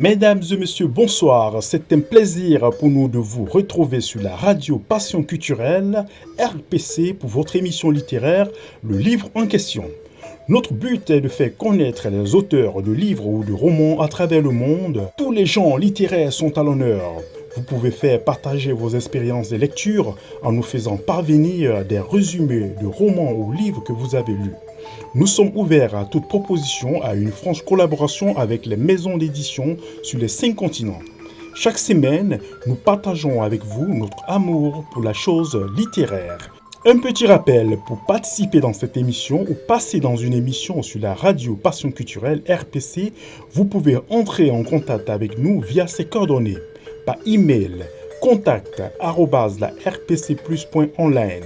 Mesdames et messieurs, bonsoir. C'est un plaisir pour nous de vous retrouver sur la radio Passion Culturelle, RPC, pour votre émission littéraire, Le Livre en question. Notre but est de faire connaître les auteurs de livres ou de romans à travers le monde. Tous les genres littéraires sont à l'honneur. Vous pouvez faire partager vos expériences de lecture en nous faisant parvenir des résumés de romans ou livres que vous avez lus. Nous sommes ouverts à toute proposition à une franche collaboration avec les maisons d'édition sur les 5 continents. Chaque semaine, nous partageons avec vous notre amour pour la chose littéraire. Un petit rappel, pour participer dans cette émission ou passer dans une émission sur la radio Passion Culturelle RPC, vous pouvez entrer en contact avec nous via ces coordonnées. Par email, contact@larpcplus.online.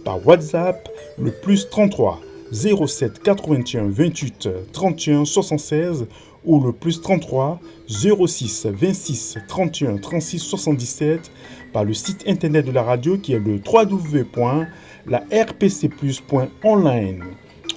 Par WhatsApp, le plus 33 07 81 28 31 76 ou le plus 33 06 26 31 36 77 par le site internet de la radio qui est le www.larpcplus.online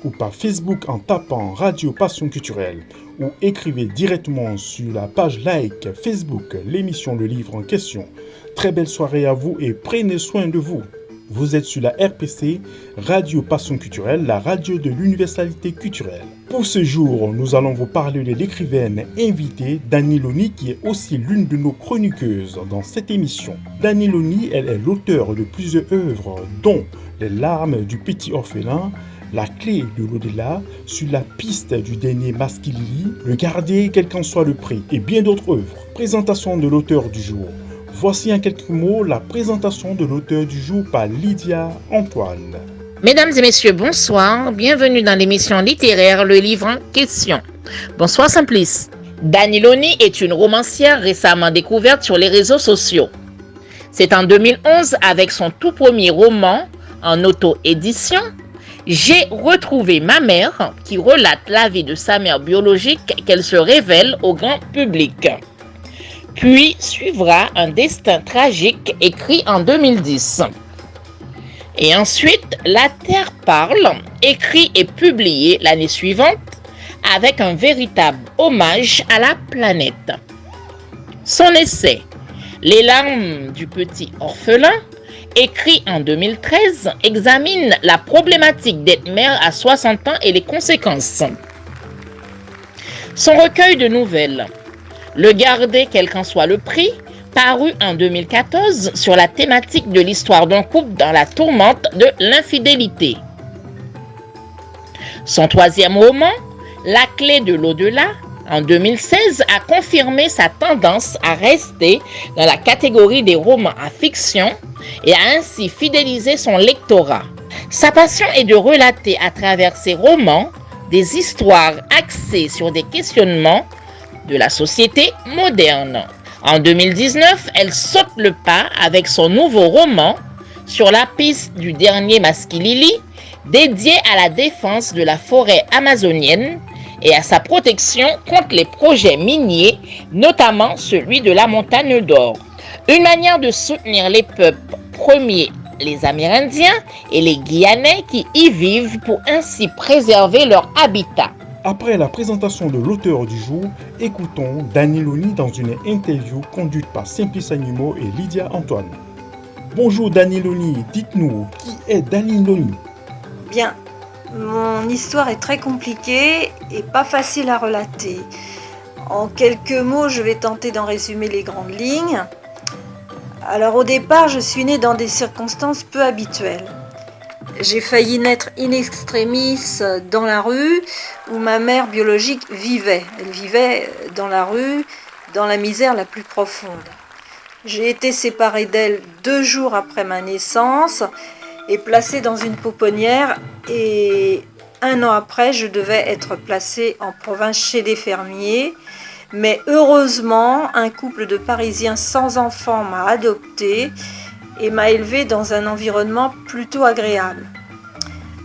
ou par Facebook en tapant Radio Passion Culturelle ou écrivez directement sur la page like Facebook l'émission Le Livre en question. Très belle soirée à vous et prenez soin de vous. Vous êtes sur la RPC, Radio Passion Culturelle, la radio de l'universalité culturelle. Pour ce jour, nous allons vous parler de l'écrivaine invitée Dani Loni, qui est aussi l'une de nos chroniqueuses dans cette émission. Dani Loni, elle est l'auteure de plusieurs œuvres, dont Les larmes du petit orphelin, La clé de l'au-delà, Sur la piste du dernier Masquilili, Regarder quel qu'en soit le prix, et bien d'autres œuvres. Présentation de l'auteur du jour. Voici en quelques mots la présentation de l'auteur du jour par Lydia Antoine. Mesdames et messieurs, bonsoir. Bienvenue dans l'émission littéraire Le Livre en question. Bonsoir Simplice. Dani Loni est une romancière récemment découverte sur les réseaux sociaux. C'est en 2011, avec son tout premier roman en auto-édition, J'ai retrouvé ma mère, qui relate la vie de sa mère biologique qu'elle se révèle au grand public. Puis suivra Un destin tragique, écrit en 2010. Et ensuite, La Terre parle, écrit et publié l'année suivante, avec un véritable hommage à la planète. Son essai, Les larmes du petit orphelin, écrit en 2013, examine la problématique d'être mère à 60 ans et les conséquences. Son recueil de nouvelles, Regarder quel qu'en soit le prix, paru en 2014 sur la thématique de l'histoire d'un couple dans la tourmente de l'infidélité. Son troisième roman, La clé de l'au-delà, en 2016, a confirmé sa tendance à rester dans la catégorie des romans à fiction et a ainsi fidélisé son lectorat. Sa passion est de relater à travers ses romans des histoires axées sur des questionnements de la société moderne. En 2019, elle saute le pas avec son nouveau roman Sur la piste du dernier Masquilili, dédié à la défense de la forêt amazonienne et à sa protection contre les projets miniers, notamment celui de la Montagne d'Or. Une manière de soutenir les peuples premiers, les Amérindiens et les Guyanais qui y vivent pour ainsi préserver leur habitat. Après la présentation de l'auteur du jour, écoutons Dani Loni dans une interview conduite par Simplice Animaux et Lydia Antoine. Bonjour Dani Loni, dites-nous, qui est Dani Loni ? Bien, mon histoire est très compliquée et pas facile à relater. En quelques mots, je vais tenter d'en résumer les grandes lignes. Alors au départ, je suis née dans des circonstances peu habituelles. J'ai failli naître in extremis dans la rue où ma mère biologique vivait. Elle vivait dans la rue, dans la misère la plus profonde. J'ai été séparée d'elle 2 jours après ma naissance et placée dans une pouponnière. Et 1 an après, je devais être placée en province chez des fermiers. Mais heureusement, un couple de Parisiens sans enfants m'a adoptée et m'a élevée dans un environnement plutôt agréable.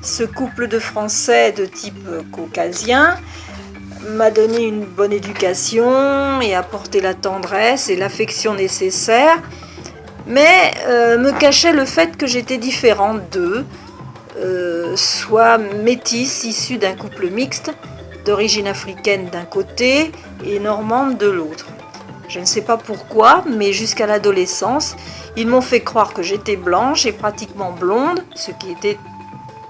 Ce couple de Français de type caucasien m'a donné une bonne éducation et apporté la tendresse et l'affection nécessaires, mais me cachait le fait que j'étais différente d'eux, soit métisse issue d'un couple mixte, d'origine africaine d'un côté et normande de l'autre. Je ne sais pas pourquoi, mais jusqu'à l'adolescence, ils m'ont fait croire que j'étais blanche et pratiquement blonde, ce qui était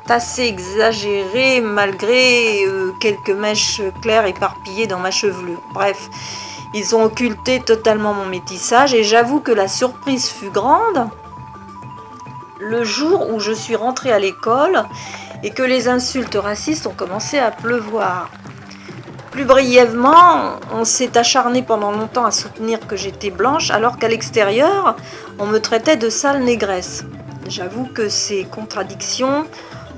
assez exagéré malgré quelques mèches claires éparpillées dans ma chevelure. Bref, ils ont occulté totalement mon métissage et j'avoue que la surprise fut grande le jour où je suis rentrée à l'école et que les insultes racistes ont commencé à pleuvoir. Plus brièvement, on s'est acharné pendant longtemps à soutenir que j'étais blanche alors qu'à l'extérieur, on me traitait de sale négresse. J'avoue que ces contradictions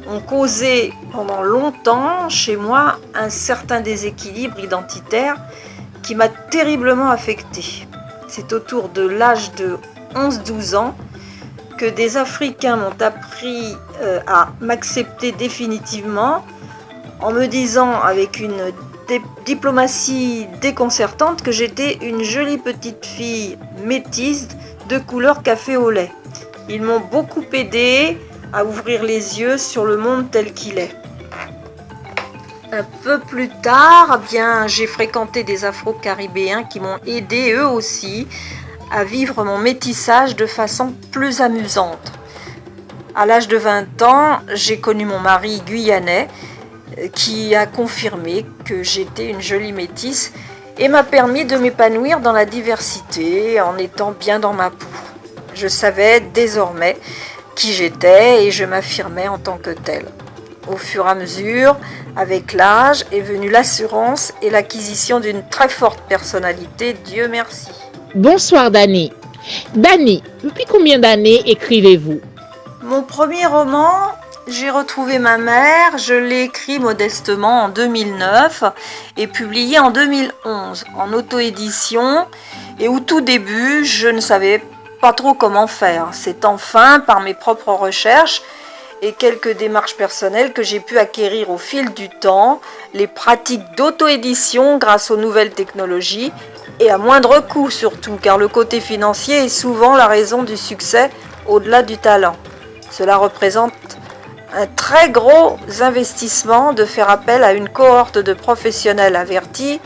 ont causé pendant longtemps chez moi un certain déséquilibre identitaire qui m'a terriblement affectée. C'est autour de l'âge de 11-12 ans que des Africains m'ont appris à m'accepter définitivement en me disant avec une diplomatie déconcertante que j'étais une jolie petite fille métisse de couleur café au lait. Ils m'ont beaucoup aidé à ouvrir les yeux sur le monde tel qu'il est. Un peu plus tard, j'ai fréquenté des Afro-Caribéens qui m'ont aidé eux aussi à vivre mon métissage de façon plus amusante. À l'âge de 20 ans, j'ai connu mon mari guyanais qui a confirmé que j'étais une jolie métisse et m'a permis de m'épanouir dans la diversité en étant bien dans ma peau. Je savais désormais qui j'étais et je m'affirmais en tant que telle. Au fur et à mesure, avec l'âge, est venue l'assurance et l'acquisition d'une très forte personnalité, Dieu merci. Bonsoir Dany. Dany, depuis combien d'années écrivez-vous? Mon premier roman, J'ai retrouvé ma mère, je l'ai écrit modestement en 2009 et publié en 2011 en auto-édition et au tout début, je ne savais pas trop comment faire. C'est enfin par mes propres recherches et quelques démarches personnelles que j'ai pu acquérir au fil du temps les pratiques d'auto-édition grâce aux nouvelles technologies et à moindre coût surtout, car le côté financier est souvent la raison du succès au-delà du talent. Cela représente un très gros investissement de faire appel à une cohorte de professionnels avertis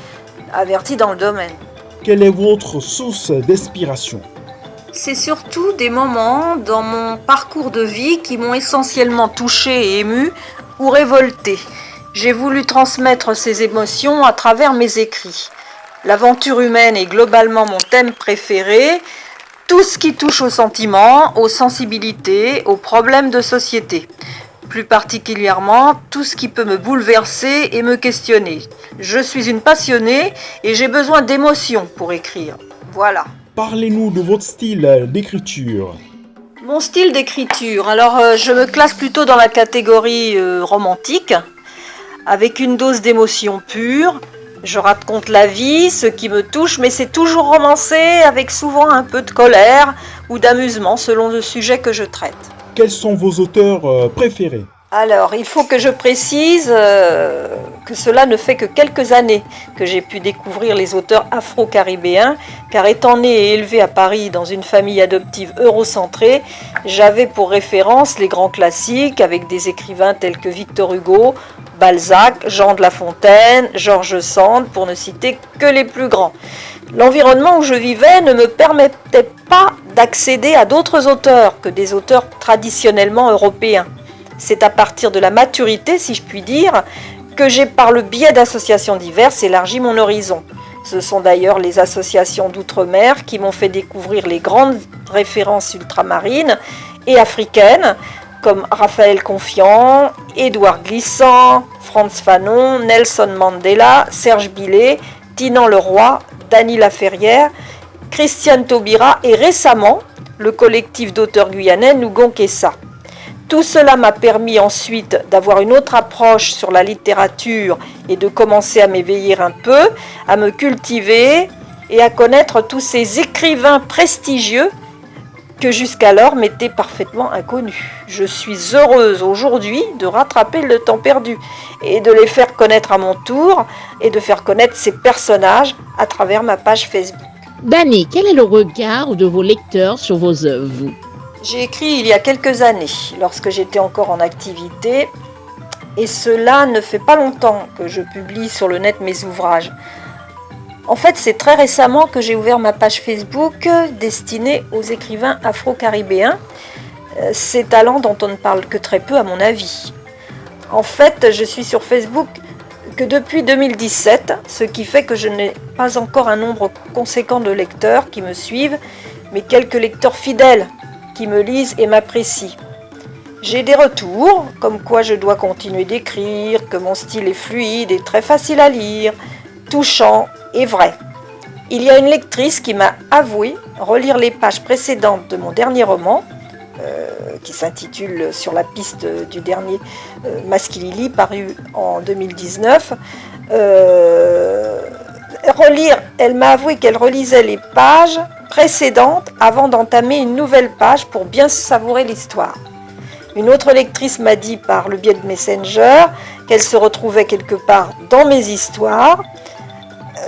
dans le domaine. Quelle est votre source d'inspiration? C'est surtout des moments dans mon parcours de vie qui m'ont essentiellement touchée et émue ou révoltée. J'ai voulu transmettre ces émotions à travers mes écrits. L'aventure humaine est globalement mon thème préféré, tout ce qui touche aux sentiments, aux sensibilités, aux problèmes de société. Plus particulièrement, tout ce qui peut me bouleverser et me questionner. Je suis une passionnée et j'ai besoin d'émotions pour écrire. Voilà. Parlez-nous de votre style d'écriture. Mon style d'écriture, alors je me classe plutôt dans la catégorie romantique, avec une dose d'émotion pure. Je raconte la vie, ce qui me touche, mais c'est toujours romancé avec souvent un peu de colère ou d'amusement selon le sujet que je traite. Quels sont vos auteurs préférés? Alors, il faut que je précise que cela ne fait que quelques années que j'ai pu découvrir les auteurs afro-caribéens, car étant née et élevée à Paris dans une famille adoptive eurocentrée, j'avais pour référence les grands classiques avec des écrivains tels que Victor Hugo, Balzac, Jean de La Fontaine, George Sand, pour ne citer que les plus grands. L'environnement où je vivais ne me permettait pas d'accéder à d'autres auteurs que des auteurs traditionnellement européens. C'est à partir de la maturité, si je puis dire, que j'ai, par le biais d'associations diverses, élargi mon horizon. Ce sont d'ailleurs les associations d'outre-mer qui m'ont fait découvrir les grandes références ultramarines et africaines, comme Raphaël Confiant, Édouard Glissant, Frantz Fanon, Nelson Mandela, Serge Billet, Tinan Leroy, Dany Laferrière, Christiane Taubira et récemment le collectif d'auteurs guyanais Nougon Kessa. Tout cela m'a permis ensuite d'avoir une autre approche sur la littérature et de commencer à m'éveiller un peu, à me cultiver et à connaître tous ces écrivains prestigieux que jusqu'alors m'étaient parfaitement inconnus. Je suis heureuse aujourd'hui de rattraper le temps perdu et de les faire connaître à mon tour et de faire connaître ces personnages à travers ma page Facebook. Dany, quel est le regard de vos lecteurs sur vos œuvres? J'ai écrit il y a quelques années, lorsque j'étais encore en activité, et cela ne fait pas longtemps que je publie sur le net mes ouvrages. En fait, c'est très récemment que j'ai ouvert ma page Facebook destinée aux écrivains afro-caribéens, ces talents dont on ne parle que très peu à mon avis. En fait, je suis sur Facebook que depuis 2017, ce qui fait que je n'ai pas encore un nombre conséquent de lecteurs qui me suivent, mais quelques lecteurs fidèles qui me lisent et m'apprécient. J'ai des retours, comme quoi je dois continuer d'écrire, que mon style est fluide et très facile à lire, touchant et vrai. Il y a une lectrice qui m'a avoué relire les pages précédentes de mon dernier roman, qui s'intitule Sur la piste du dernier Maskilili, paru en 2019. Elle m'a avoué qu'elle relisait les pages précédentes avant d'entamer une nouvelle page pour bien savourer l'histoire. Une autre lectrice m'a dit par le biais de Messenger qu'elle se retrouvait quelque part dans mes histoires.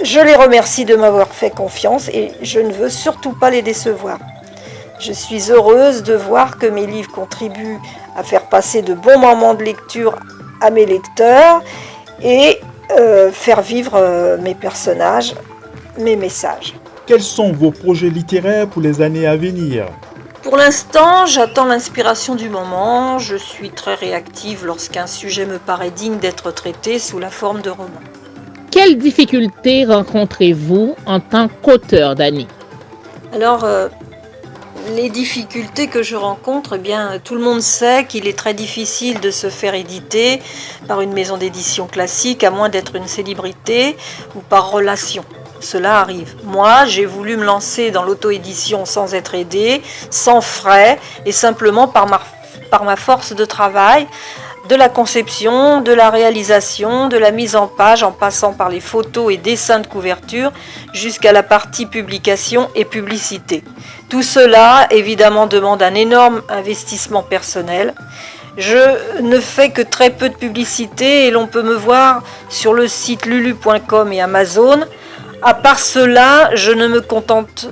Je les remercie de m'avoir fait confiance et je ne veux surtout pas les décevoir. Je suis heureuse de voir que mes livres contribuent à faire passer de bons moments de lecture à mes lecteurs et faire vivre mes personnages, mes messages. Quels sont vos projets littéraires pour les années à venir? Pour l'instant, j'attends l'inspiration du moment. Je suis très réactive lorsqu'un sujet me paraît digne d'être traité sous la forme de roman. Quelles difficultés rencontrez-vous en tant qu'auteur, Dany? Alors, les difficultés que je rencontre, eh bien, tout le monde sait qu'il est très difficile de se faire éditer par une maison d'édition classique, à moins d'être une célébrité ou par relation. Cela arrive. Moi, j'ai voulu me lancer dans l'auto-édition sans être aidée, sans frais et simplement par ma force de travail, de la conception, de la réalisation, de la mise en page en passant par les photos et dessins de couverture jusqu'à la partie publication et publicité. Tout cela, évidemment, demande un énorme investissement personnel. Je ne fais que très peu de publicité et l'on peut me voir sur le site lulu.com et Amazon. À part cela, je me contente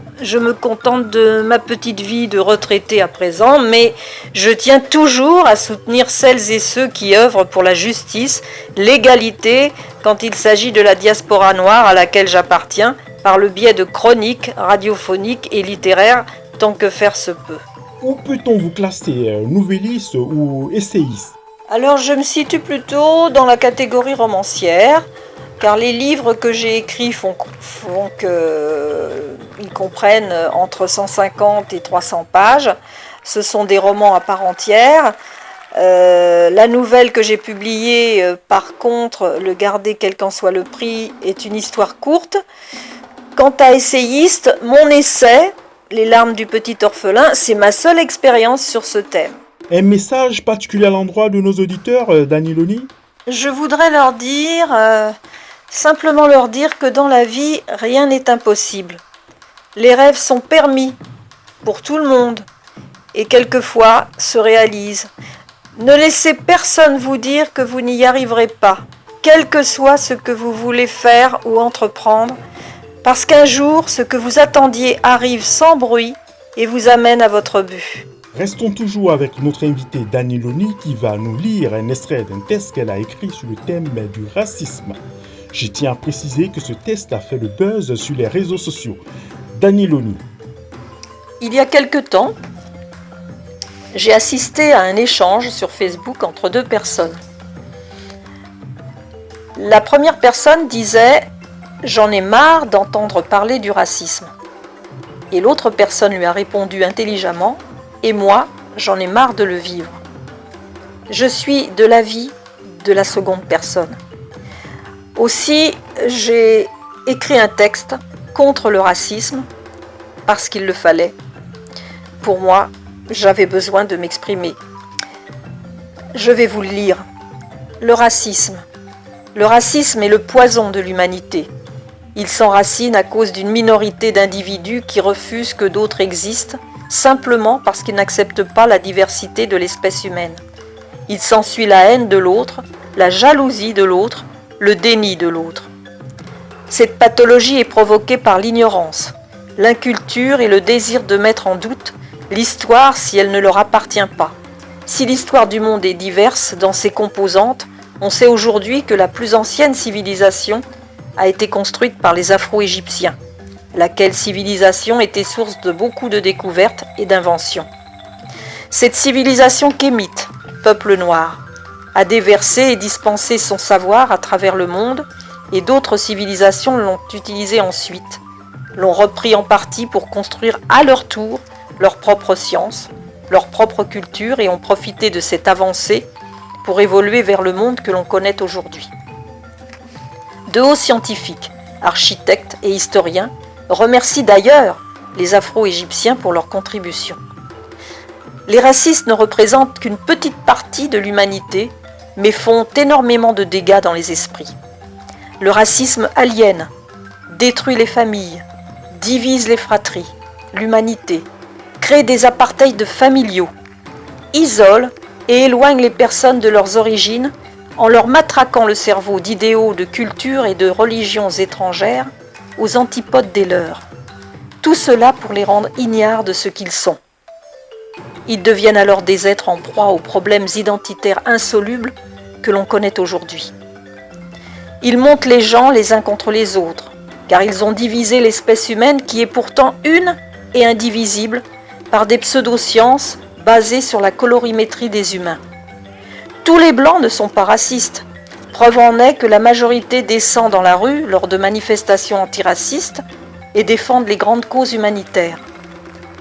de ma petite vie de retraité à présent, mais je tiens toujours à soutenir celles et ceux qui œuvrent pour la justice, l'égalité, quand il s'agit de la diaspora noire à laquelle j'appartiens, par le biais de chroniques radiophoniques et littéraires, tant que faire se peut. Où peut-on vous classer, nouvelliste ou essayiste? Alors je me situe plutôt dans la catégorie romancière, car les livres que j'ai écrits ils comprennent entre 150 et 300 pages. Ce sont des romans à part entière. La nouvelle que j'ai publiée, par contre, Le garder quel qu'en soit le prix, est une histoire courte. Quant à essayiste, mon essai, Les larmes du petit orphelin, c'est ma seule expérience sur ce thème. Un message particulier à l'endroit de nos auditeurs, Dany Loni? Je voudrais simplement leur dire que dans la vie, rien n'est impossible. Les rêves sont permis pour tout le monde et quelquefois se réalisent. Ne laissez personne vous dire que vous n'y arriverez pas, quel que soit ce que vous voulez faire ou entreprendre, parce qu'un jour, ce que vous attendiez arrive sans bruit et vous amène à votre but. Restons toujours avec notre invitée Dany Loni qui va nous lire un extrait d'un texte qu'elle a écrit sur le thème du racisme. Je tiens à préciser que ce texte a fait le buzz sur les réseaux sociaux. Dany Loni. Il y a quelque temps, j'ai assisté à un échange sur Facebook entre deux personnes. La première personne disait « J'en ai marre d'entendre parler du racisme ». Et l'autre personne lui a répondu intelligemment « Et moi, j'en ai marre de le vivre ». Je suis de l'avis de la seconde personne. Aussi, j'ai écrit un texte contre le racisme parce qu'il le fallait. Pour moi, j'avais besoin de m'exprimer. Je vais vous le lire. Le racisme. Le racisme est le poison de l'humanité. Il s'enracine à cause d'une minorité d'individus qui refusent que d'autres existent, simplement parce qu'ils n'acceptent pas la diversité de l'espèce humaine. Il s'ensuit la haine de l'autre, la jalousie de l'autre, le déni de l'autre. Cette pathologie est provoquée par l'ignorance, l'inculture et le désir de mettre en doute l'histoire si elle ne leur appartient pas. Si l'histoire du monde est diverse dans ses composantes, on sait aujourd'hui que la plus ancienne civilisation a été construite par les Afro-Égyptiens, laquelle civilisation était source de beaucoup de découvertes et d'inventions. Cette civilisation kémite, peuple noir, a déversé et dispensé son savoir à travers le monde et d'autres civilisations l'ont utilisé ensuite, l'ont repris en partie pour construire à leur tour leur propre science, leur propre culture et ont profité de cette avancée pour évoluer vers le monde que l'on connaît aujourd'hui. De hauts scientifiques, architectes et historiens remercient d'ailleurs les Afro-Égyptiens pour leur contribution. Les racistes ne représentent qu'une petite partie de l'humanité, mais font énormément de dégâts dans les esprits. Le racisme aliène, détruit les familles, divise les fratries, l'humanité, crée des apartheids familiaux, isole et éloigne les personnes de leurs origines en leur matraquant le cerveau d'idéaux, de cultures et de religions étrangères aux antipodes des leurs. Tout cela pour les rendre ignares de ce qu'ils sont. Ils deviennent alors des êtres en proie aux problèmes identitaires insolubles que l'on connaît aujourd'hui. Ils montent les gens les uns contre les autres, car ils ont divisé l'espèce humaine qui est pourtant une et indivisible par des pseudosciences basées sur la colorimétrie des humains. Tous les blancs ne sont pas racistes. Preuve en est que la majorité descend dans la rue lors de manifestations antiracistes et défendent les grandes causes humanitaires.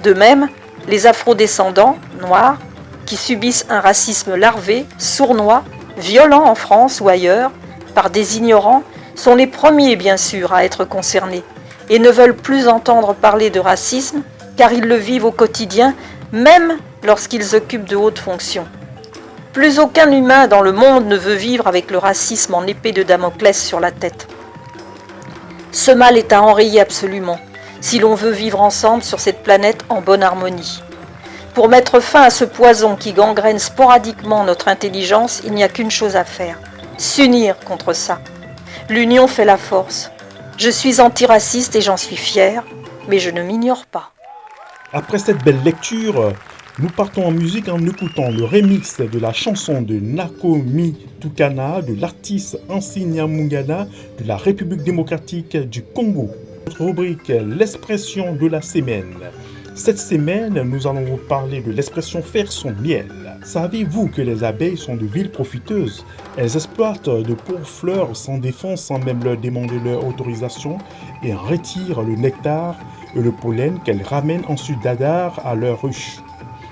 De même, les afrodescendants, noirs, qui subissent un racisme larvé, sournois, violent en France ou ailleurs, par des ignorants, sont les premiers bien sûr à être concernés et ne veulent plus entendre parler de racisme car ils le vivent au quotidien, même lorsqu'ils occupent de hautes fonctions. Plus aucun humain dans le monde ne veut vivre avec le racisme en épée de Damoclès sur la tête. Ce mal est à enrayer absolument, si l'on veut vivre ensemble sur cette planète en bonne harmonie. Pour mettre fin à ce poison qui gangrène sporadiquement notre intelligence, il n'y a qu'une chose à faire, s'unir contre ça. L'union fait la force. Je suis antiraciste et j'en suis fière, mais je ne m'ignore pas. Après cette belle lecture, nous partons en musique en écoutant le remix de la chanson de Nakomi Tukana de l'artiste Insignia Mungana de la République démocratique du Congo. Notre rubrique l'expression de la semaine. Cette semaine, nous allons vous parler de l'expression faire son miel. Savez-vous que les abeilles sont de viles profiteuses? Elles exploitent de pauvres fleurs sans défense, sans même leur demander leur autorisation et en retirent le nectar et le pollen qu'elles ramènent ensuite d'Adar à leur ruche.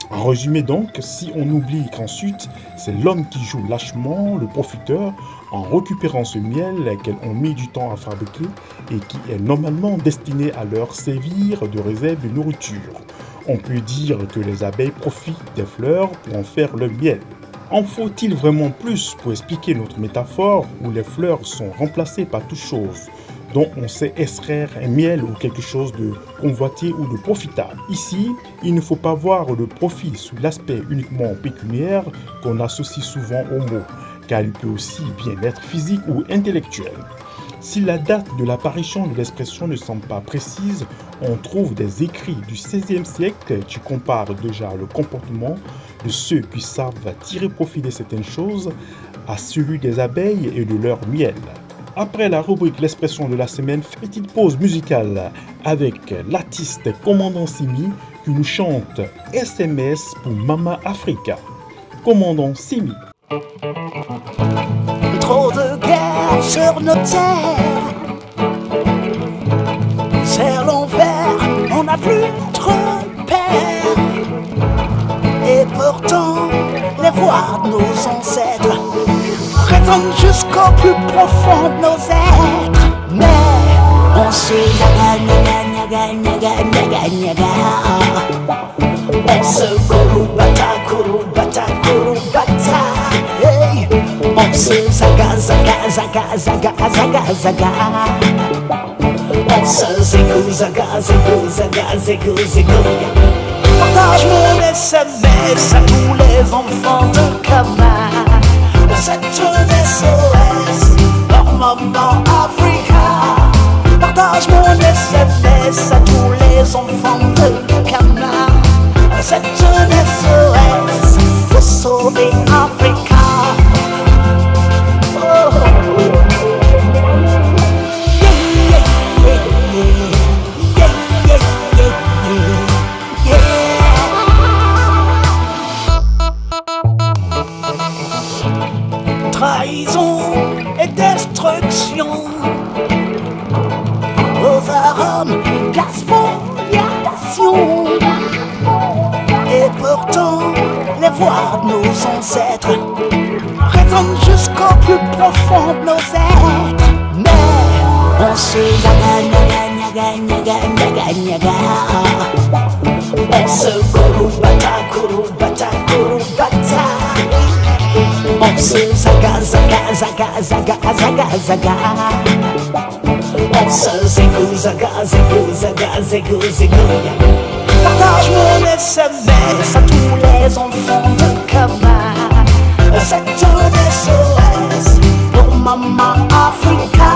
En résumé donc, si on oublie qu'ensuite, c'est l'homme qui joue lâchement, le profiteur, en récupérant ce miel qu'elles ont mis du temps à fabriquer et qui est normalement destiné à leur servir de réserve de nourriture. On peut dire que les abeilles profitent des fleurs pour en faire le miel. En faut-il vraiment plus pour expliquer notre métaphore où les fleurs sont remplacées par toute chose dont on sait extraire un miel ou quelque chose de convoité ou de profitable. Ici, il ne faut pas voir le profit sous l'aspect uniquement pécuniaire qu'on associe souvent au mot, car il peut aussi bien être physique ou intellectuel. Si la date de l'apparition de l'expression ne semble pas précise, on trouve des écrits du XVIe siècle qui comparent déjà le comportement de ceux qui savent tirer profit de certaines choses à celui des abeilles et de leur miel. Après la rubrique l'expression de la semaine, petite pause musicale avec l'artiste Commandant Simi qui nous chante SMS pour Mama Africa. Commandant Simi. Trop de guerre sur nos terres, c'est l'envers, on n'a plus trop peur. Et pourtant, les voix de nos ancêtres résonnent jusqu'au plus profond de nos êtres. Mais on se on se kurubata, hey. On se zaga, on se zigou. Partage mon SMS à tous les enfants de Kama. C'est un SOS pour Maman Africa. Partage mon SMS à tous les enfants de Kama. C'est un SOS pour sauver Africa. voix de nos ancêtres résonne jusqu'au plus profond de nos êtres. Mais on se gagne. On se kurubata. On se zaga. On se zégou. Partage mon SMS à tous les enfants de Kama. C'est un SOS pour Maman Africa.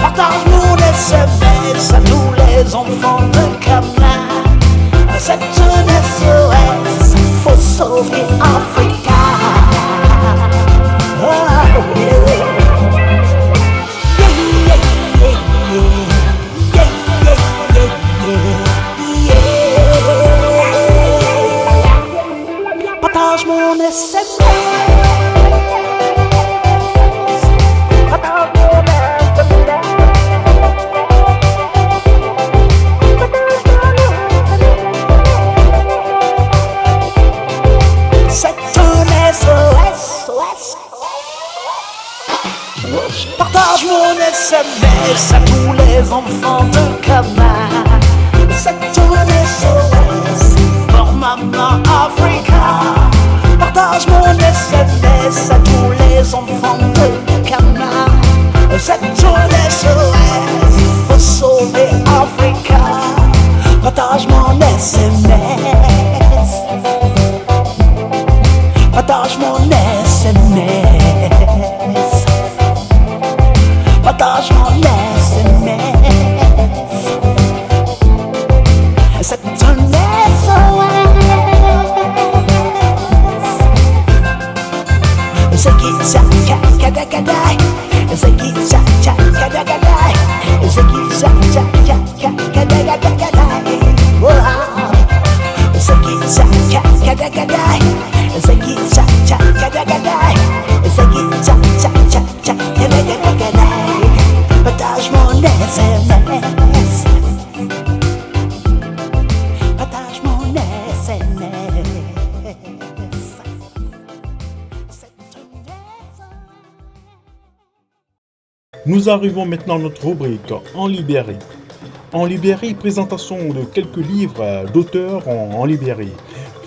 Partage mon SMS à tous les enfants de Kama. C'est un SOS, faut sauver Africa. Oh, yeah. Partage mon SMS. Partage mon SMS. C'est un SOS. Partage mon SMS à tous les enfants de Kama. C'est un SOS pour Maman Africa. Partage mon SMS à tous les enfants de Kama. C'est un SOS pour sauver Africa. Partage mon SMS. Partage mon SMS. Partage mon SMS. C'est un SOS. C'est qui ça, kadakadai. C'est qui ça, kadakadai. C'est qui ça, kadakadai. C'est qui ça, kadakadai. C'est qui ça, kadakadai. C'est qui ça, kadakadai. Partage mon SMS. Partage mon SMS. Nous arrivons maintenant à notre rubrique En librairie. En librairie, présentation de quelques livres d'auteurs en librairie.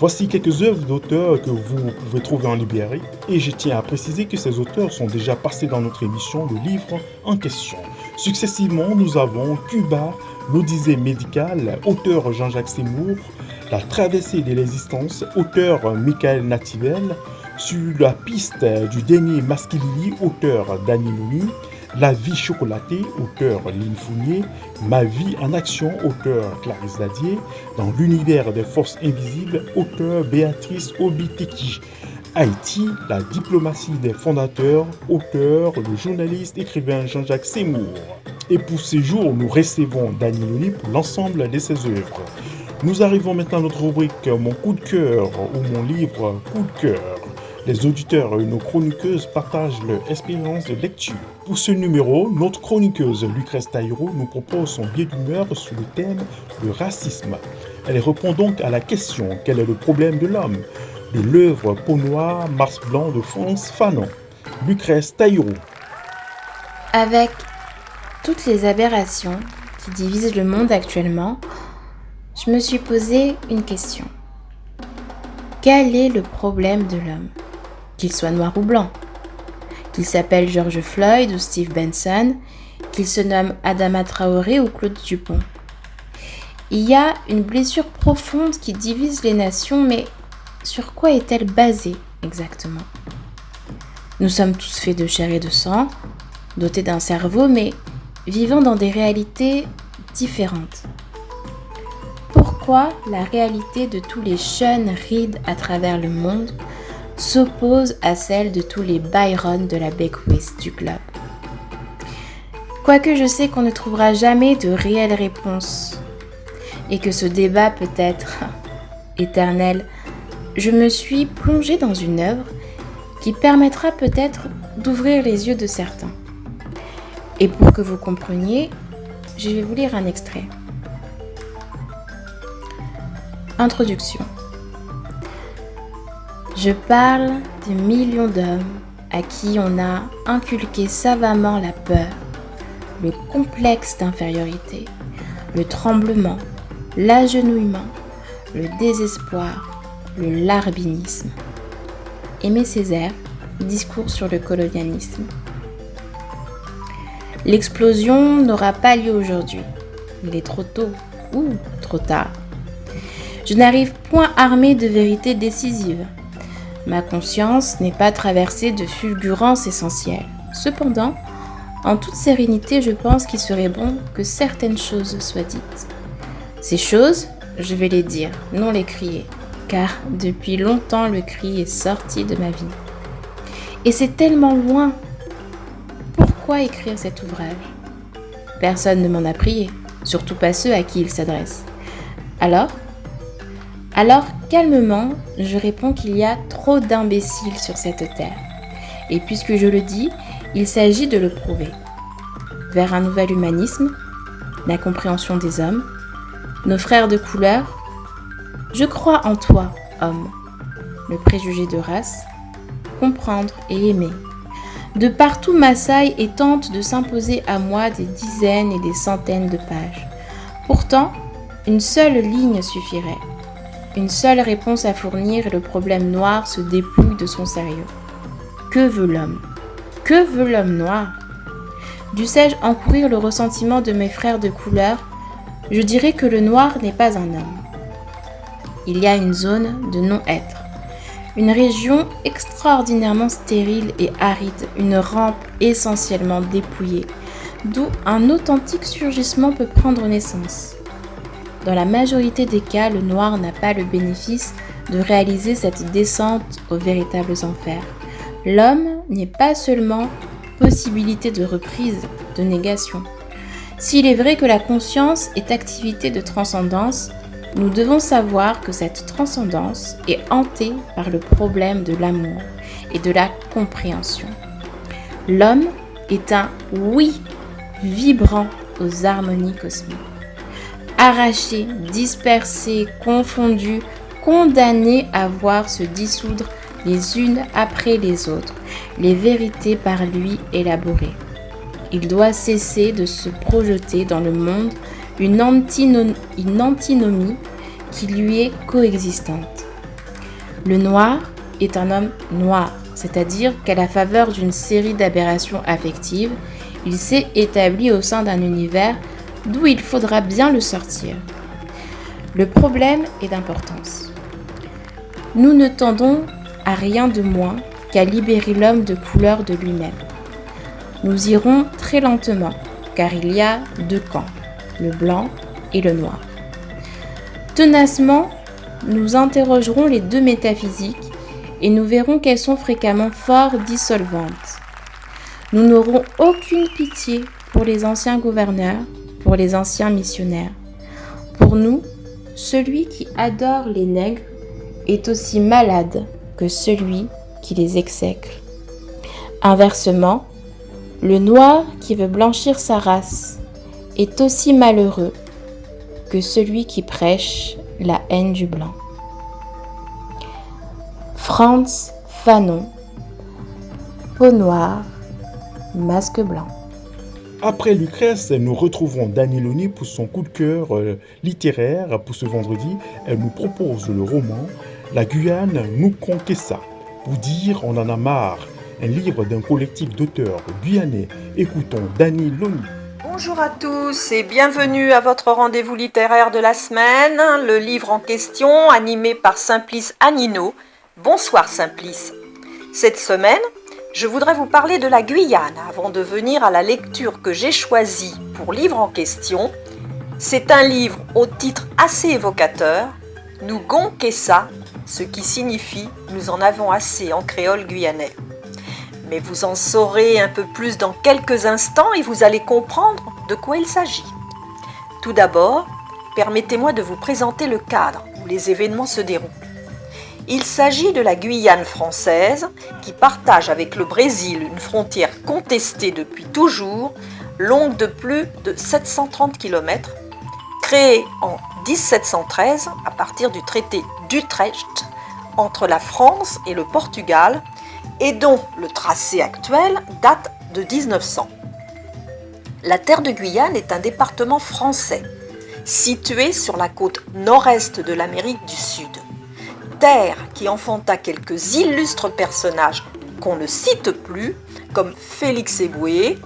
Voici quelques œuvres d'auteurs que vous pouvez trouver en librairie et je tiens à préciser que ces auteurs sont déjà passés dans notre émission Le Livre en question. Successivement, nous avons Cuba, l'Odyssée médicale, auteur Jean-Jacques Seymour, La traversée de l'existence, auteur Michael Nativel, Sur la piste du dernier Maskilili, auteur Daniel Loni, La vie chocolatée, auteur Lynn Fournier, Ma vie en action, auteur Clarisse Dadier, Dans l'univers des forces invisibles, auteur Béatrice Obiteki, Haïti, La diplomatie des fondateurs, auteur le journaliste écrivain Jean-Jacques Seymour. Et pour ces jours, nous recevons Daniel Loni pour l'ensemble de ses œuvres. Nous arrivons maintenant à notre rubrique Mon coup de cœur ou mon livre coup de cœur. Les auditeurs et nos chroniqueuses partagent leur expérience de lecture. Pour ce numéro, notre chroniqueuse Lucrèce Taïro nous propose son billet d'humeur sur le thème du racisme. Elle répond donc à la question « Quel est le problème de l'homme ?» de l'œuvre Peau noire, Mars blanc de France Fanon. Lucrèce Taïro. Avec toutes les aberrations qui divisent le monde actuellement, je me suis posé une question. Quel est le problème de l'homme ? Qu'il soit noir ou blanc, qu'il s'appelle George Floyd ou Steve Benson, qu'il se nomme Adama Traoré ou Claude Dupont. Il y a une blessure profonde qui divise les nations, mais sur quoi est-elle basée exactement ? Nous sommes tous faits de chair et de sang, dotés d'un cerveau, mais vivant dans des réalités différentes. Pourquoi la réalité de tous les Sean Reed à travers le monde s'oppose à celle de tous les Byron de la Beckwith du globe. Quoique je sais qu'on ne trouvera jamais de réelle réponse et que ce débat peut être éternel, je me suis plongée dans une œuvre qui permettra peut-être d'ouvrir les yeux de certains. Et pour que vous compreniez, je vais vous lire un extrait. Introduction. Je parle des millions d'hommes à qui on a inculqué savamment la peur, le complexe d'infériorité, le tremblement, l'agenouillement, le désespoir, le larbinisme. Aimé Césaire, discours sur le colonialisme. L'explosion n'aura pas lieu aujourd'hui. Il est trop tôt ou trop tard. Je n'arrive point armé de vérités décisives. Ma conscience n'est pas traversée de fulgurances essentielles. Cependant, en toute sérénité, je pense qu'il serait bon que certaines choses soient dites. Ces choses, je vais les dire, non les crier, car depuis longtemps le cri est sorti de ma vie. Et c'est tellement loin. Pourquoi écrire cet ouvrage ? Personne ne m'en a prié, surtout pas ceux à qui il s'adresse. Alors, calmement, je réponds qu'il y a trop d'imbéciles sur cette terre. Et puisque je le dis, il s'agit de le prouver. Vers un nouvel humanisme, la compréhension des hommes, nos frères de couleur, je crois en toi, homme, le préjugé de race, comprendre et aimer. De partout m'assaille et tente de s'imposer à moi des dizaines et des centaines de pages. Pourtant, une seule ligne suffirait. Une seule réponse à fournir et le problème noir se dépouille de son sérieux. Que veut l'homme ? Que veut l'homme noir ? Dussé-je encourir le ressentiment de mes frères de couleur, je dirais que le noir n'est pas un homme. Il y a une zone de non-être, une région extraordinairement stérile et aride, une rampe essentiellement dépouillée, d'où un authentique surgissement peut prendre naissance. Dans la majorité des cas, le noir n'a pas le bénéfice de réaliser cette descente aux véritables enfers. L'homme n'est pas seulement possibilité de reprise, de négation. S'il est vrai que la conscience est activité de transcendance, nous devons savoir que cette transcendance est hantée par le problème de l'amour et de la compréhension. L'homme est un oui vibrant aux harmonies cosmiques. Arraché, dispersé, confondu, condamné à voir se dissoudre les unes après les autres, les vérités par lui élaborées. Il doit cesser de se projeter dans le monde une antinomie qui lui est coexistante. Le noir est un homme noir, c'est-à-dire qu'à la faveur d'une série d'aberrations affectives, il s'est établi au sein d'un univers d'où il faudra bien le sortir. Le problème est d'importance. Nous ne tendons à rien de moins qu'à libérer l'homme de couleur de lui-même. Nous irons très lentement, car il y a deux camps, le blanc et le noir. Tenacement, nous interrogerons les deux métaphysiques et nous verrons qu'elles sont fréquemment fort dissolvantes. Nous n'aurons aucune pitié pour les anciens gouverneurs, pour les anciens missionnaires. Pour nous, celui qui adore les nègres est aussi malade que celui qui les exècre. Inversement, le noir qui veut blanchir sa race est aussi malheureux que celui qui prêche la haine du blanc. Frantz Fanon, Peau noire, masque blanc. Après Lucrèce, nous retrouvons Danieloni pour son coup de cœur littéraire pour ce vendredi. Elle nous propose le roman La Guyane nous conquista. Pour dire on en a marre, un livre d'un collectif d'auteurs guyanais. Écoutons Danieloni. Bonjour à tous et bienvenue à votre rendez-vous littéraire de la semaine, le livre en question animé par Simplice Anino. Bonsoir Simplice. Cette semaine, je voudrais vous parler de la Guyane avant de venir à la lecture que j'ai choisie pour livre en question. C'est un livre au titre assez évocateur, Nous gonquessa, ce qui signifie nous en avons assez en créole guyanais. Mais vous en saurez un peu plus dans quelques instants et vous allez comprendre de quoi il s'agit. Tout d'abord, permettez-moi de vous présenter le cadre où les événements se déroulent. Il s'agit de la Guyane française qui partage avec le Brésil une frontière contestée depuis toujours, longue de plus de 730 km, créée en 1713 à partir du traité d'Utrecht entre la France et le Portugal et dont le tracé actuel date de 1900. La terre de Guyane est un département français, situé sur la côte nord-est de l'Amérique du Sud. Terre qui enfanta quelques illustres personnages qu'on ne cite plus, comme Félix Éboué,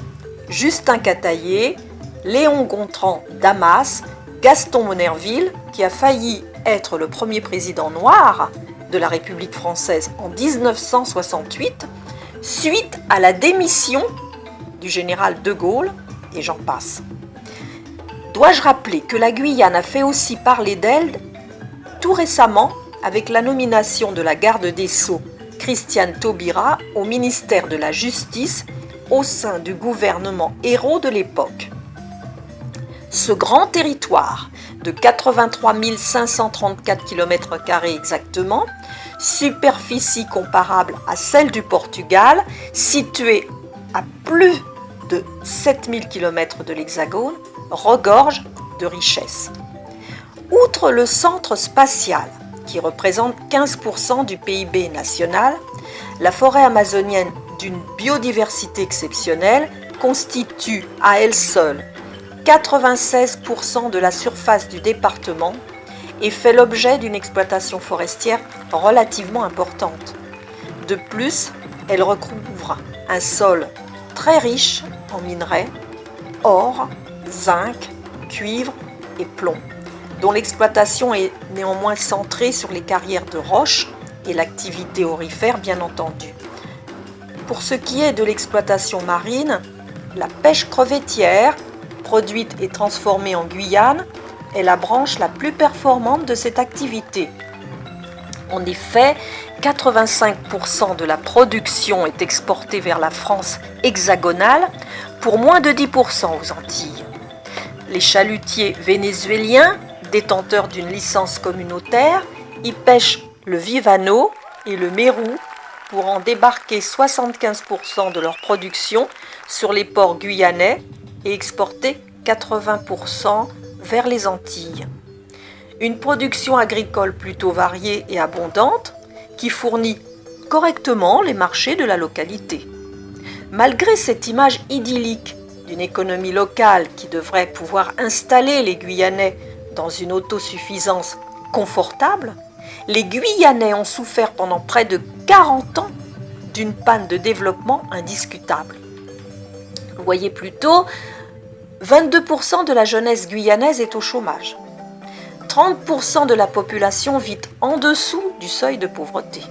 Justin Cataillé, Léon Gontran Damas, Gaston Monnerville, qui a failli être le premier président noir de la République française en 1968, suite à la démission du général de Gaulle, et j'en passe. Dois-je rappeler que la Guyane a fait aussi parler d'elle tout récemment avec la nomination de la garde des Sceaux, Christiane Taubira, au ministère de la Justice au sein du gouvernement Ayrault de l'époque. Ce grand territoire de 83 534 km² exactement, superficie comparable à celle du Portugal, située à plus de 7000 km de l'Hexagone, regorge de richesses. Outre le centre spatial, qui représente 15% du PIB national, la forêt amazonienne d'une biodiversité exceptionnelle constitue à elle seule 96% de la surface du département et fait l'objet d'une exploitation forestière relativement importante. De plus, elle recouvre un sol très riche en minerais, or, zinc, cuivre et plomb, dont l'exploitation est néanmoins centrée sur les carrières de roches et l'activité aurifère bien entendu. Pour ce qui est de l'exploitation marine, la pêche crevettière, produite et transformée en Guyane, est la branche la plus performante de cette activité. En effet, 85% de la production est exportée vers la France hexagonale pour moins de 10% aux Antilles. Les chalutiers vénézuéliens, détenteurs d'une licence communautaire, y pêchent le vivano et le mérou pour en débarquer 75% de leur production sur les ports guyanais et exporter 80% vers les Antilles. Une production agricole plutôt variée et abondante qui fournit correctement les marchés de la localité. Malgré cette image idyllique d'une économie locale qui devrait pouvoir installer les Guyanais dans une autosuffisance confortable, les Guyanais ont souffert pendant près de 40 ans d'une panne de développement indiscutable. Vous voyez plutôt, 22% de la jeunesse guyanaise est au chômage. 30% de la population vit en dessous du seuil de pauvreté.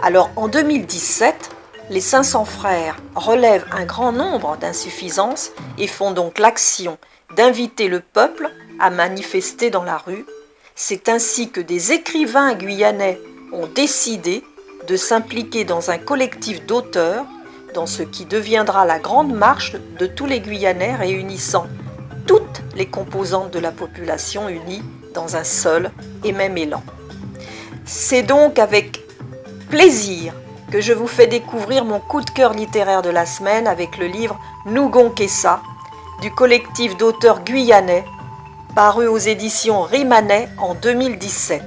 Alors en 2017, les 500 frères relèvent un grand nombre d'insuffisances et font donc l'action d'inviter le peuple à manifester dans la rue. C'est ainsi que des écrivains guyanais ont décidé de s'impliquer dans un collectif d'auteurs dans ce qui deviendra la grande marche de tous les Guyanais réunissant toutes les composantes de la population unies dans un seul et même élan. C'est donc avec plaisir que je vous fais découvrir mon coup de cœur littéraire de la semaine avec le livre Nougon Kessa du collectif d'auteurs guyanais paru aux éditions Rimanet en 2017.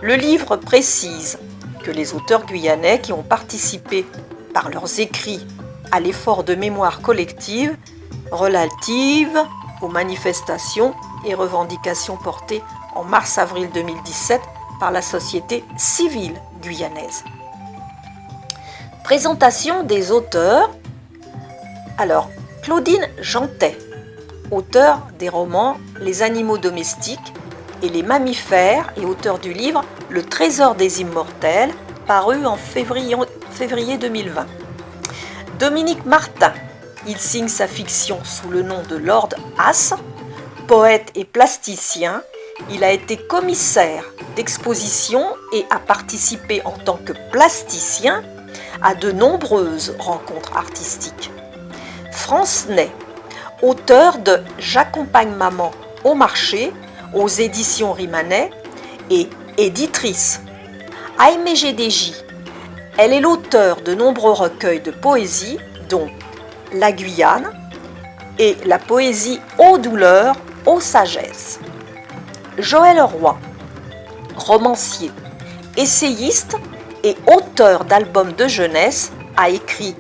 Le livre précise que les auteurs guyanais qui ont participé par leurs écrits à l'effort de mémoire collective relative aux manifestations et revendications portées en mars-avril 2017 par la société civile guyanaise. Présentation des auteurs. Alors, Claudine Jantet, auteure des romans Les animaux domestiques et les mammifères et auteur du livre Le trésor des immortels, paru en février 2020. Dominique Martin, il signe sa fiction sous le nom de Lord As. Poète et plasticien, il a été commissaire d'exposition et a participé en tant que plasticien à de nombreuses rencontres artistiques. France Ney, auteur de J'accompagne maman au marché aux éditions Rimanet et éditrice. Aimé Gédéji, elle est l'auteure de nombreux recueils de poésie, dont La Guyane et la poésie aux douleurs, aux sagesses. Joël Roy, romancier, essayiste et auteur d'albums de jeunesse, a écrit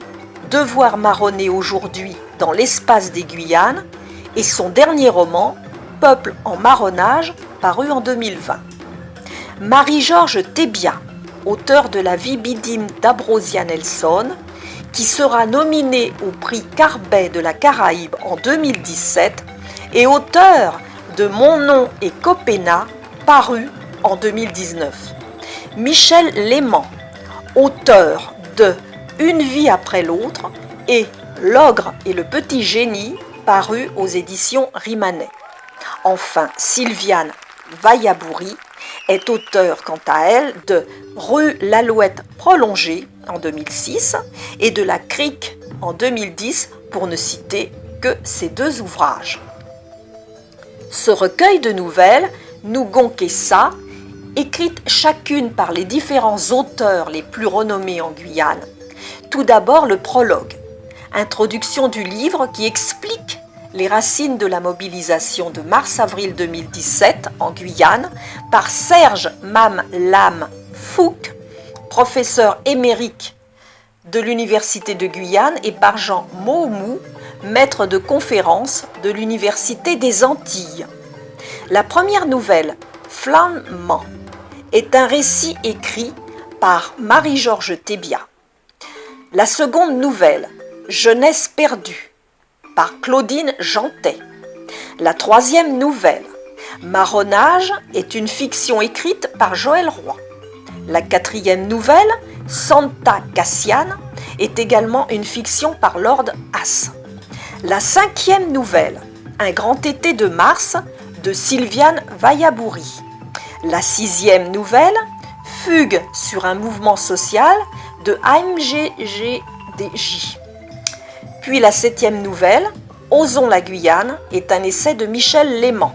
Devoir marronner aujourd'hui dans l'espace des Guyanes et son dernier roman, Peuple en marronnage, paru en 2020. Marie-Georges Thébia, auteure de La vie bidime d'Abrosia Nelson, qui sera nominée au prix Carbet de la Caraïbe en 2017, et auteur de Mon nom est Copena, paru en 2019. Michel Léman, auteur de Une vie après l'autre et L'ogre et le petit génie, paru aux éditions Rimanet. Enfin, Sylviane Vayabouri est auteure quant à elle de Rue l'Alouette prolongée en 2006 et de La Crique en 2010, pour ne citer que ces deux ouvrages. Ce recueil de nouvelles, Nougon-Kessa, écrites chacune par les différents auteurs les plus renommés en Guyane. Tout d'abord le prologue, introduction du livre qui explique les racines de la mobilisation de mars-avril 2017 en Guyane par Serge Mam Lam Fouque, professeur émérite de l'Université de Guyane, et par Jean Moumou, maître de conférence de l'Université des Antilles. La première nouvelle, Flammant, est un récit écrit par Marie-Georges Thébia. La seconde nouvelle, Jeunesse perdue, par Claudine Jantet. La troisième nouvelle, Marronnage, est une fiction écrite par Joël Roy. La quatrième nouvelle, Santa Cassian, est également une fiction par Lord Haas. La cinquième nouvelle, Un grand été de mars, de Sylviane Vayabouri. La sixième nouvelle, Fugue sur un mouvement social, de AMGGDJ. Puis la septième nouvelle, Osons la Guyane, est un essai de Michel Léman.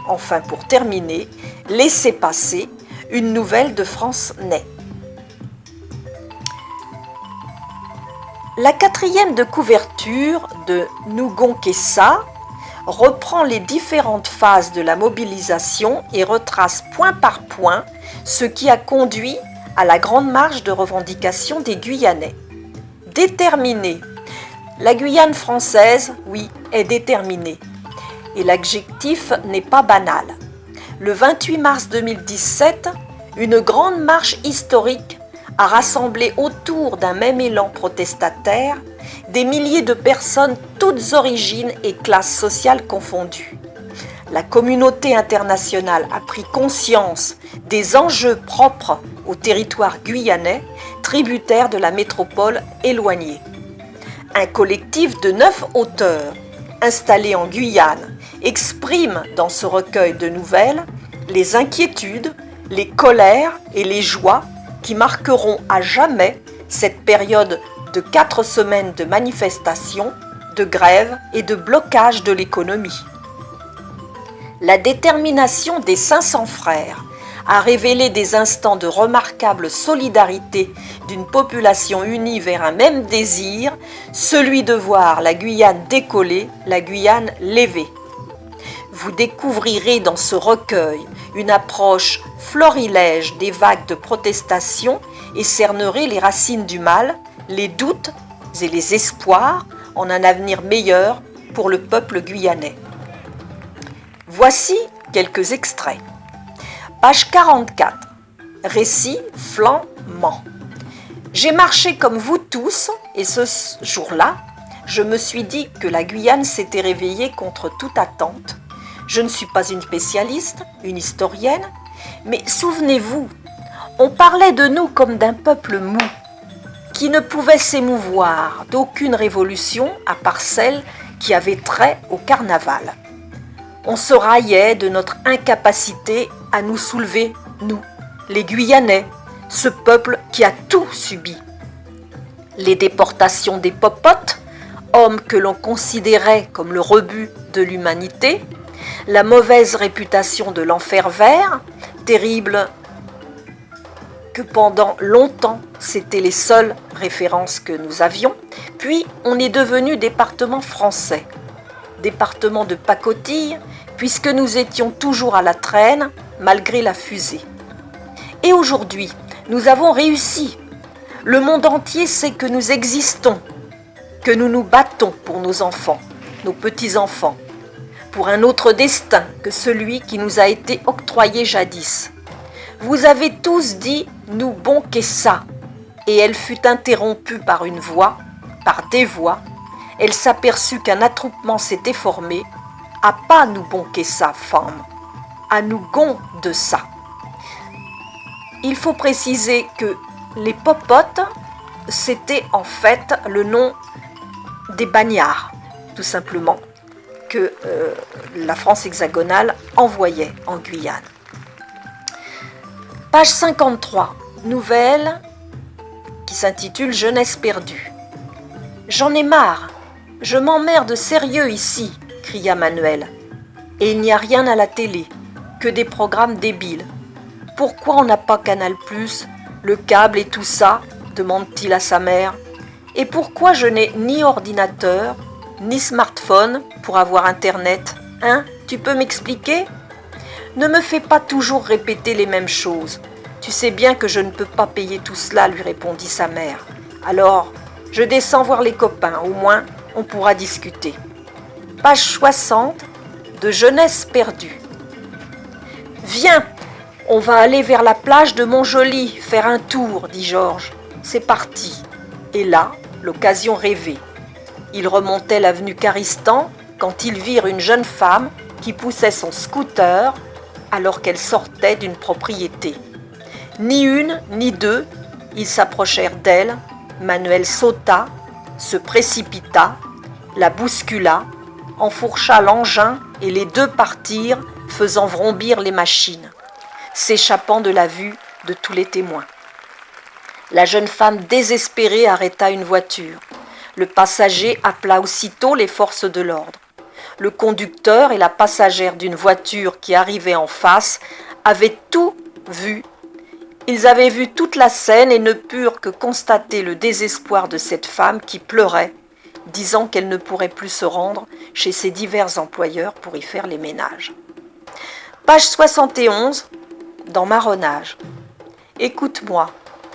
Enfin, pour terminer, Laissez passer, une nouvelle de France Ney. La quatrième de couverture de Nougon-Kessa reprend les différentes phases de la mobilisation et retrace point par point ce qui a conduit à la grande marche de revendication des Guyanais. Déterminée. La Guyane française, oui, est déterminée. Et l'adjectif n'est pas banal. Le 28 mars 2017, une grande marche historique a rassemblé autour d'un même élan protestataire des milliers de personnes, toutes origines et classes sociales confondues. La communauté internationale a pris conscience des enjeux propres au territoire guyanais, tributaire de la métropole éloignée. Un collectif de 9 auteurs installés en Guyane exprime dans ce recueil de nouvelles les inquiétudes, les colères et les joies qui marqueront à jamais cette période de 4 semaines de manifestations, de grèves et de blocage de l'économie. La détermination des 500 frères a révélé des instants de remarquable solidarité d'une population unie vers un même désir, celui de voir la Guyane décoller, la Guyane levée. Vous découvrirez dans ce recueil une approche florilège des vagues de protestation et cernerez les racines du mal, les doutes et les espoirs en un avenir meilleur pour le peuple guyanais. Voici quelques extraits. Page 44. Récit flammant. J'ai marché comme vous tous et ce jour-là, je me suis dit que la Guyane s'était réveillée contre toute attente. Je ne suis pas une spécialiste, une historienne, mais souvenez-vous, on parlait de nous comme d'un peuple mou, qui ne pouvait s'émouvoir d'aucune révolution à part celle qui avait trait au carnaval. On se raillait de notre incapacité à nous soulever, nous, les Guyanais, ce peuple qui a tout subi. Les déportations des popotes, hommes que l'on considérait comme le rebut de l'humanité, la mauvaise réputation de l'enfer vert, terrible que pendant longtemps c'était les seules références que nous avions, puis on est devenu département français, département de pacotille, puisque nous étions toujours à la traîne malgré la fusée. Et aujourd'hui, Nous avons réussi. Le monde entier sait que nous existons, que nous nous battons pour nos enfants, nos petits-enfants, pour un autre destin que celui qui nous a été octroyé jadis. Vous avez tous dit « nous bon qu'est ça » et elle fut interrompue par une voix, par des voix. Elle s'aperçut qu'un attroupement s'était formé. « À pas nous bon qu'est ça, femme, à nous gon de ça ». Il faut préciser que les popotes, c'était en fait le nom des bagnards, tout simplement, que la France hexagonale envoyait en Guyane. Page 53, nouvelle qui s'intitule « Jeunesse perdue ». « J'en ai marre, je m'emmerde sérieux ici », cria Manuel. « Et il n'y a rien à la télé, que des programmes débiles. Pourquoi on n'a pas Canal+, le câble et tout ça ?» demande-t-il à sa mère. « Et pourquoi je n'ai ni ordinateur, ni smartphone pour avoir Internet, hein? Tu peux m'expliquer ? Ne me fais pas toujours répéter les mêmes choses. Tu sais bien que je ne peux pas payer tout cela, lui répondit sa mère. Alors, je descends voir les copains, au moins on pourra discuter. » Page 60 de Jeunesse perdue. « Viens, on va aller vers la plage de Montjoli, faire un tour, dit Georges. C'est parti. Et là, l'occasion rêvée. Ils remontaient l'avenue Caristan quand ils virent une jeune femme qui poussait son scooter alors qu'elle sortait d'une propriété. Ni une, ni deux, ils s'approchèrent d'elle. Manuel sauta, se précipita, la bouscula, enfourcha l'engin et les deux partirent, faisant vrombir les machines, s'échappant de la vue de tous les témoins. La jeune femme désespérée arrêta une voiture. Le passager appela aussitôt les forces de l'ordre. Le conducteur et la passagère d'une voiture qui arrivait en face avaient tout vu. Ils avaient vu toute la scène et ne purent que constater le désespoir de cette femme qui pleurait, disant qu'elle ne pourrait plus se rendre chez ses divers employeurs pour y faire les ménages. Page 71, dans Marronnage. « Écoute-moi,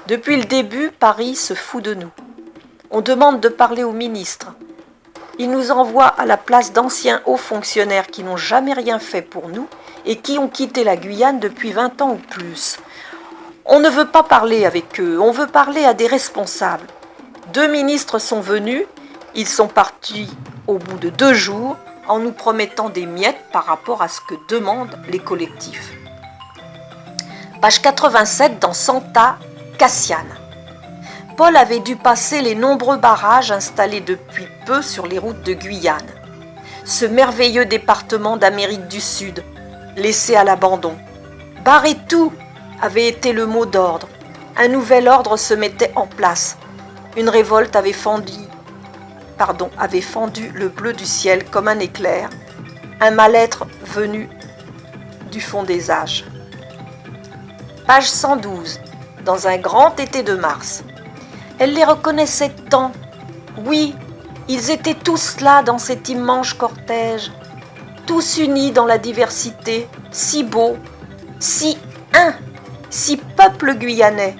depuis le début, Paris se fout de nous. On demande de parler au ministre. Il nous envoie à la place d'anciens hauts fonctionnaires qui n'ont jamais rien fait pour nous et qui ont quitté la Guyane depuis 20 ans ou plus. On ne veut pas parler avec eux, on veut parler à des responsables. 2 ministres sont venus, ils sont partis au bout de 2 jours en nous promettant des miettes par rapport à ce que demandent les collectifs. » Page 87 dans Santa Cassiane. Paul avait dû passer les nombreux barrages installés depuis peu sur les routes de Guyane. Ce merveilleux département d'Amérique du Sud, laissé à l'abandon. « Barrer tout !» avait été le mot d'ordre. Un nouvel ordre se mettait en place. Une révolte avait fendu le bleu du ciel comme un éclair. Un mal-être venu du fond des âges. Page 112, dans un grand été de mars. Elle les reconnaissait tant. Oui, ils étaient tous là dans cet immense cortège, tous unis dans la diversité, si beaux, si un, si peuple guyanais.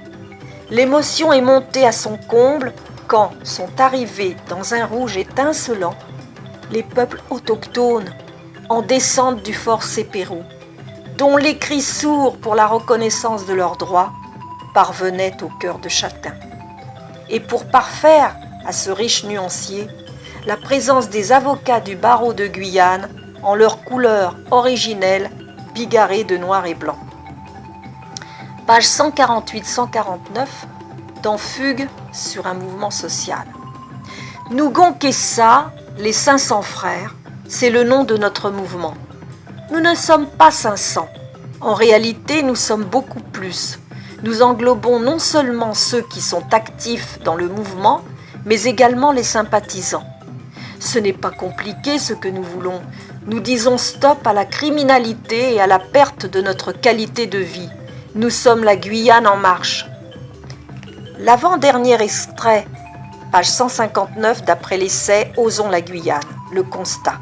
L'émotion est montée à son comble quand sont arrivés dans un rouge étincelant les peuples autochtones en descente du fort Sépérou, dont les cris sourds pour la reconnaissance de leurs droits parvenaient au cœur de chacun. Et pour parfaire à ce riche nuancier, la présence des avocats du barreau de Guyane en leur couleur originelle bigarrée de noir et blanc. Page 148-149 dans Fugue sur un mouvement social. Nous Gonquessa, les 500 frères, c'est le nom de notre mouvement. Nous ne sommes pas 500. En réalité, nous sommes beaucoup plus. Nous englobons non seulement ceux qui sont actifs dans le mouvement, mais également les sympathisants. Ce n'est pas compliqué ce que nous voulons. Nous disons stop à la criminalité et à la perte de notre qualité de vie. Nous sommes la Guyane en marche. L'avant-dernier extrait, page 159 d'après l'essai « Osons la Guyane », le constat.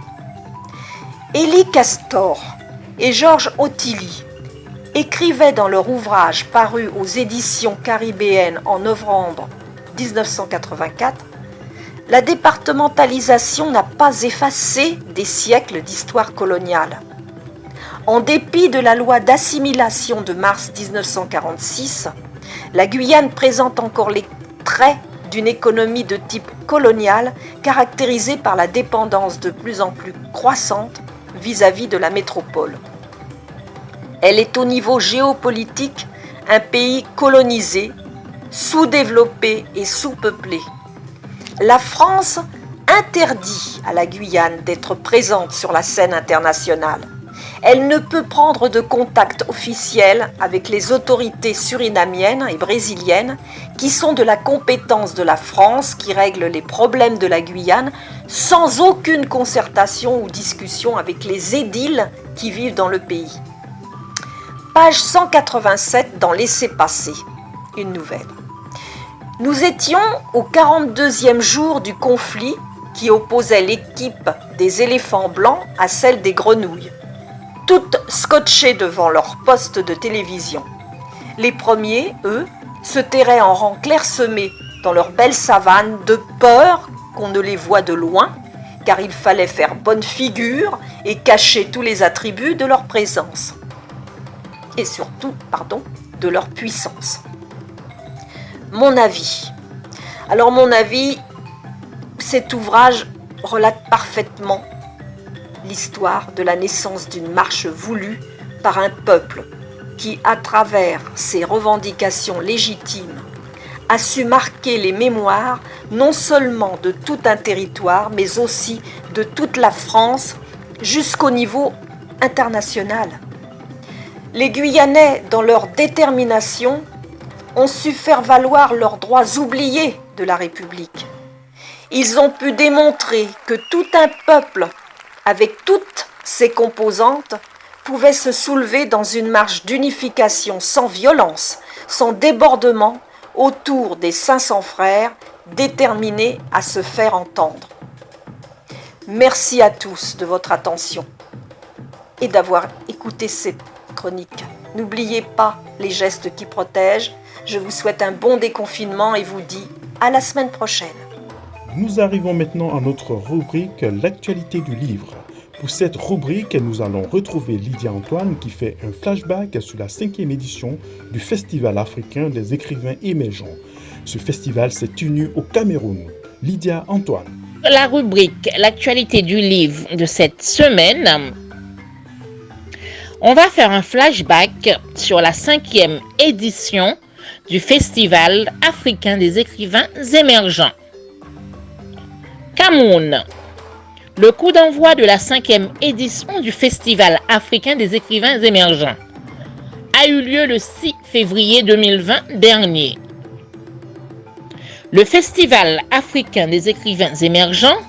Élie Castor et Georges Ottilie, écrivaient dans leur ouvrage paru aux éditions caribéennes en novembre 1984, la départementalisation n'a pas effacé des siècles d'histoire coloniale. En dépit de la loi d'assimilation de mars 1946, la Guyane présente encore les traits d'une économie de type colonial caractérisée par la dépendance de plus en plus croissante vis-à-vis de la métropole. Elle est au niveau géopolitique un pays colonisé, sous-développé et sous-peuplé. La France interdit à la Guyane d'être présente sur la scène internationale. Elle ne peut prendre de contact officiel avec les autorités surinamiennes et brésiliennes qui sont de la compétence de la France, qui règlent les problèmes de la Guyane sans aucune concertation ou discussion avec les édiles qui vivent dans le pays. Page 187 dans Laissez-passer, une nouvelle. Nous étions au 42e jour du conflit qui opposait l'équipe des éléphants blancs à celle des grenouilles, toutes scotchées devant leur poste de télévision. Les premiers, eux, se terraient en rang clairsemé dans leur belle savane de peur qu'on ne les voie de loin, car il fallait faire bonne figure et cacher tous les attributs de leur présence. Et surtout, de leur puissance. Mon avis. Alors mon avis, cet ouvrage relate parfaitement l'histoire de la naissance d'une marche voulue par un peuple qui, à travers ses revendications légitimes, a su marquer les mémoires non seulement de tout un territoire, mais aussi de toute la France jusqu'au niveau international. Les Guyanais, dans leur détermination, ont su faire valoir leurs droits oubliés de la République. Ils ont pu démontrer que tout un peuple, avec toutes ses composantes, pouvait se soulever dans une marche d'unification sans violence, sans débordement, autour des 500 frères, déterminés à se faire entendre. Merci à tous de votre attention et d'avoir écouté cette chronique. N'oubliez pas les gestes qui protègent. Je vous souhaite un bon déconfinement et vous dis à la semaine prochaine. Nous arrivons maintenant à notre rubrique L'actualité du livre. Pour cette rubrique, nous allons retrouver Lydia Antoine qui fait un flashback sur la 5e édition du Festival africain des écrivains émergents. Ce festival s'est tenu au Cameroun. Lydia Antoine. La rubrique L'actualité du livre de cette semaine, on va faire un flashback sur la 5e édition du Festival africain des écrivains émergents. Cameroun. Le coup d'envoi de la 5e édition du Festival africain des écrivains émergents a eu lieu le 6 février 2020 dernier. Le Festival africain des écrivains émergents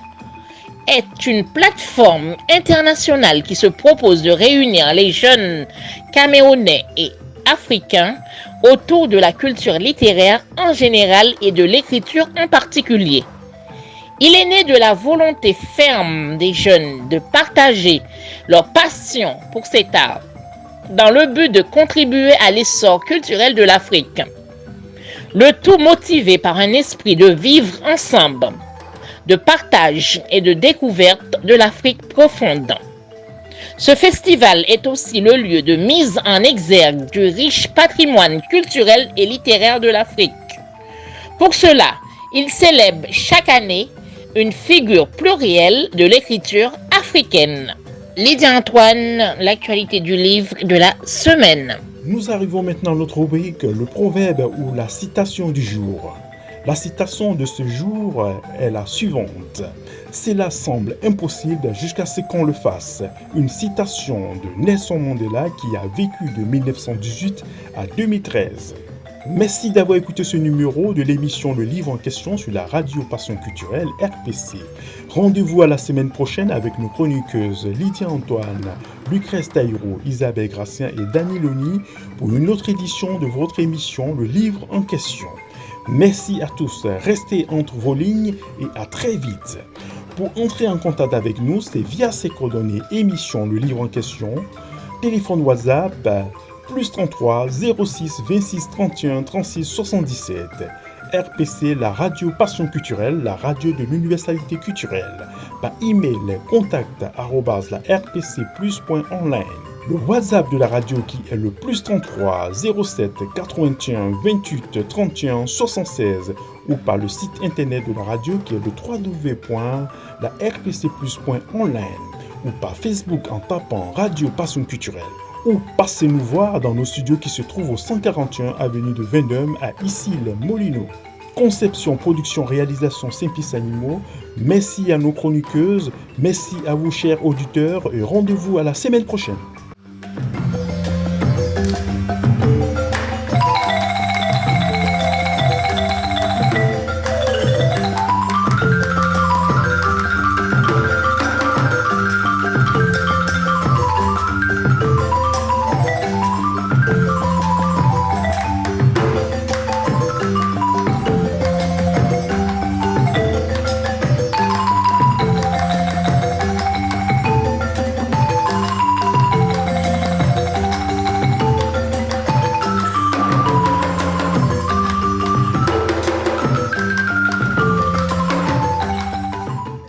est une plateforme internationale qui se propose de réunir les jeunes Camerounais et Africains autour de la culture littéraire en général et de l'écriture en particulier. Il est né de la volonté ferme des jeunes de partager leur passion pour cet art dans le but de contribuer à l'essor culturel de l'Afrique. Le tout motivé par un esprit de vivre ensemble, de partage et de découverte de l'Afrique profonde. Ce festival est aussi le lieu de mise en exergue du riche patrimoine culturel et littéraire de l'Afrique. Pour cela, il célèbre chaque année une figure plurielle de l'écriture africaine. Lydia Antoine, l'actualité du livre de la semaine. Nous arrivons maintenant à notre rubrique, le proverbe ou la citation du jour. La citation de ce jour est la suivante. Cela semble impossible jusqu'à ce qu'on le fasse. Une citation de Nelson Mandela qui a vécu de 1918 à 2013. Merci d'avoir écouté ce numéro de l'émission Le Livre en question sur la radio Passion Culturelle RPC. Rendez-vous à la semaine prochaine avec nos chroniqueuses Lydia Antoine, Lucrèce Taïro, Isabelle Gracien et Dani Loni pour une autre édition de votre émission Le Livre en question. Merci à tous, restez entre vos lignes et à très vite. Pour entrer en contact avec nous, c'est via ces coordonnées émission Le Livre en question, téléphone WhatsApp plus 33 06 26 31 36 77. RPC, la radio Passion Culturelle, la radio de l'universalité culturelle. Par email, contact@la-rpcplus.online. Le WhatsApp de la radio qui est le plus 33 07 81 28 31 76 ou par le site internet de la radio qui est le www.la-rpcplus.online ou par Facebook en tapant Radio Passion Culturelle ou passez nous voir dans nos studios qui se trouvent au 141 avenue de Vendôme à Issy-les-Moulineaux. Conception, production, réalisation Simplice Animaux. Merci à nos chroniqueuses, merci à vous chers auditeurs et rendez-vous à la semaine prochaine.